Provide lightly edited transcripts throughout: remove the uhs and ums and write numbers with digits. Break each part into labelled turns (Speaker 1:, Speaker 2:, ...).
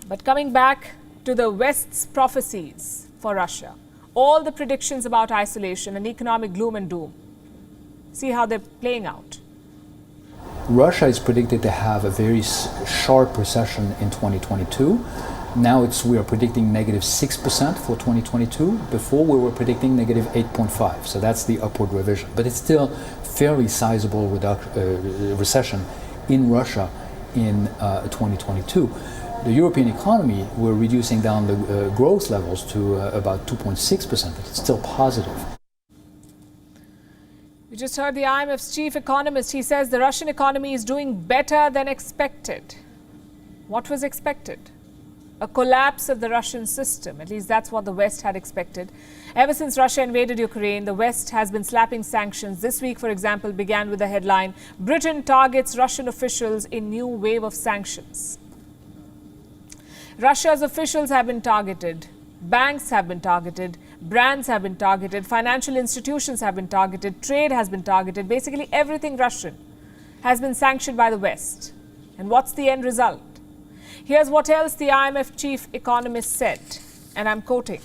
Speaker 1: But coming back to the West's prophecies for Russia, all the predictions about isolation and economic gloom and doom, see how they're playing out.
Speaker 2: Russia is predicted to have a very sharp recession in 2022. Now we are predicting negative 6% for 2022. Before we were predicting negative 8.5%. So that's the upward revision. But it's still fairly sizable recession in Russia in 2022. The European economy, we're reducing down the growth levels to about 2.6%, but it's still positive.
Speaker 1: You just heard the IMF's chief economist. He says the Russian economy is doing better than expected. What was expected? A collapse of the Russian system. At least that's what the West had expected. Ever since Russia invaded Ukraine, the West has been slapping sanctions. This week, for example, began with the headline, Britain targets Russian officials in new wave of sanctions. Russia's officials have been targeted. Banks have been targeted. Brands have been targeted. Financial institutions have been targeted. Trade has been targeted. Basically, everything Russian has been sanctioned by the West. And what's the end result? Here's what else the IMF chief economist said, and I'm quoting.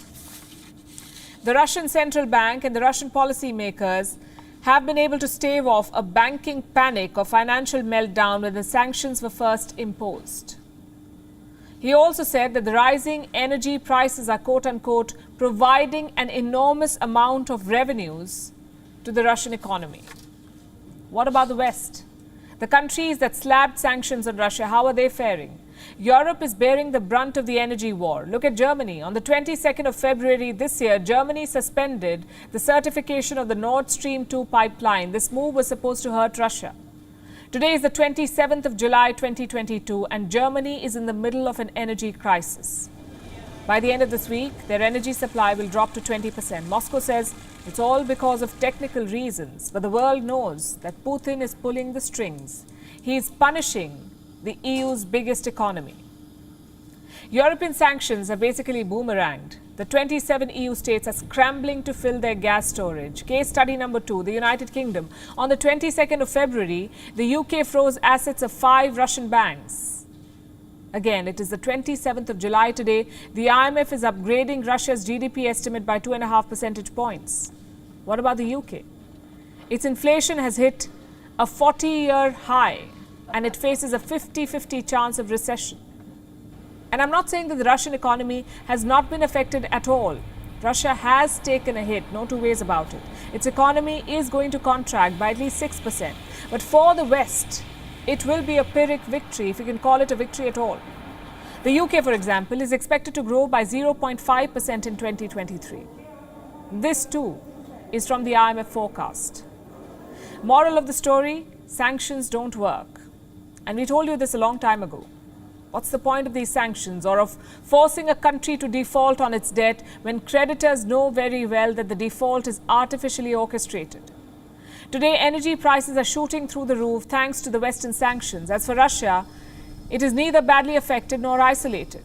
Speaker 1: The Russian central bank and the Russian policymakers have been able to stave off a banking panic or financial meltdown when the sanctions were first imposed. He also said that the rising energy prices are, quote unquote, providing an enormous amount of revenues to the Russian economy. What about the West? The countries that slapped sanctions on Russia, how are they faring? Europe is bearing the brunt of the energy war. Look at Germany. On the 22nd of February this year, Germany suspended the certification of the Nord Stream 2 pipeline. This move was supposed to hurt Russia. Today is the 27th of July 2022 and Germany is in the middle of an energy crisis. By the end of this week, their energy supply will drop to 20%. Moscow says it's all because of technical reasons, but the world knows that Putin is pulling the strings. He is punishing the EU's biggest economy. European sanctions have basically boomeranged. The 27 EU states are scrambling to fill their gas storage. Case study number 2, the United Kingdom. On the 22nd of February, the UK froze assets of 5 Russian banks. Again, it is the 27th of July today. The IMF is upgrading Russia's GDP estimate by 2.5 percentage points. What about the UK? Its inflation has hit a 40-year high and it faces a 50-50 chance of recession. And I'm not saying that the Russian economy has not been affected at all. Russia has taken a hit, no two ways about it. Its economy is going to contract by at least 6%. But for the West, it will be a Pyrrhic victory, if you can call it a victory at all. The UK, for example, is expected to grow by 0.5% in 2023. This too is from the IMF forecast. Moral of the story, sanctions don't work. And we told you this a long time ago. What's the point of these sanctions or of forcing a country to default on its debt when creditors know very well that the default is artificially orchestrated? Today, energy prices are shooting through the roof thanks to the Western sanctions. As for Russia, it is neither badly affected nor isolated.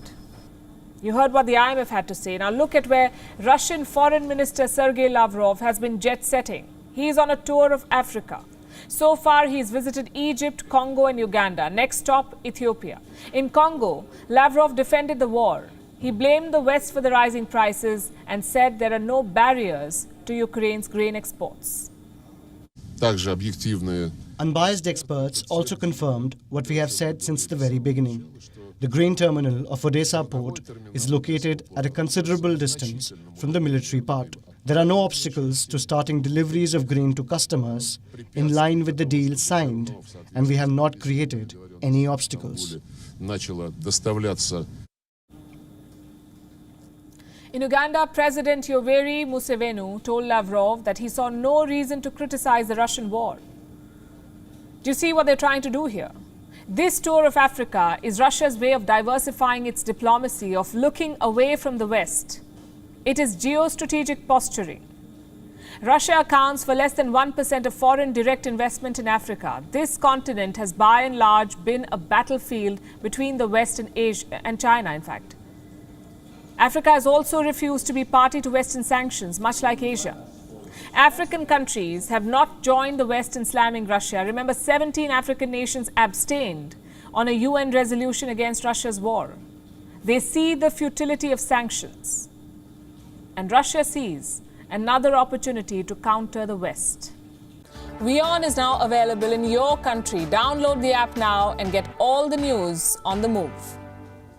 Speaker 1: You heard what the IMF had to say. Now look at where Russian Foreign Minister Sergei Lavrov has been jet-setting. He is on a tour of Africa. So far, he's visited Egypt, Congo and Uganda. Next stop, Ethiopia. In Congo, Lavrov defended the war. He blamed the West for the rising prices and said there are no barriers to Ukraine's grain exports.
Speaker 3: Unbiased experts also confirmed what we have said since the very beginning. The grain terminal of Odessa port is located at a considerable distance from the military part. There are no obstacles to starting deliveries of grain to customers in line with the deal signed, and we have not created any obstacles.
Speaker 1: In Uganda, President Yoweri Museveni told Lavrov that he saw no reason to criticize the Russian war. Do you see what they're trying to do here? This tour of Africa is Russia's way of diversifying its diplomacy, of looking away from the West. It is geostrategic posturing. Russia accounts for less than 1% of foreign direct investment in Africa. This continent has by and large been a battlefield between the West and Asia and China, in fact. Africa has also refused to be party to Western sanctions, much like Asia. African countries have not joined the West in slamming Russia. Remember, 17 African nations abstained on a UN resolution against Russia's war. They see the futility of sanctions. And Russia sees another opportunity to counter the West. WION is now available in your country. Download the app now and get all the news on the move.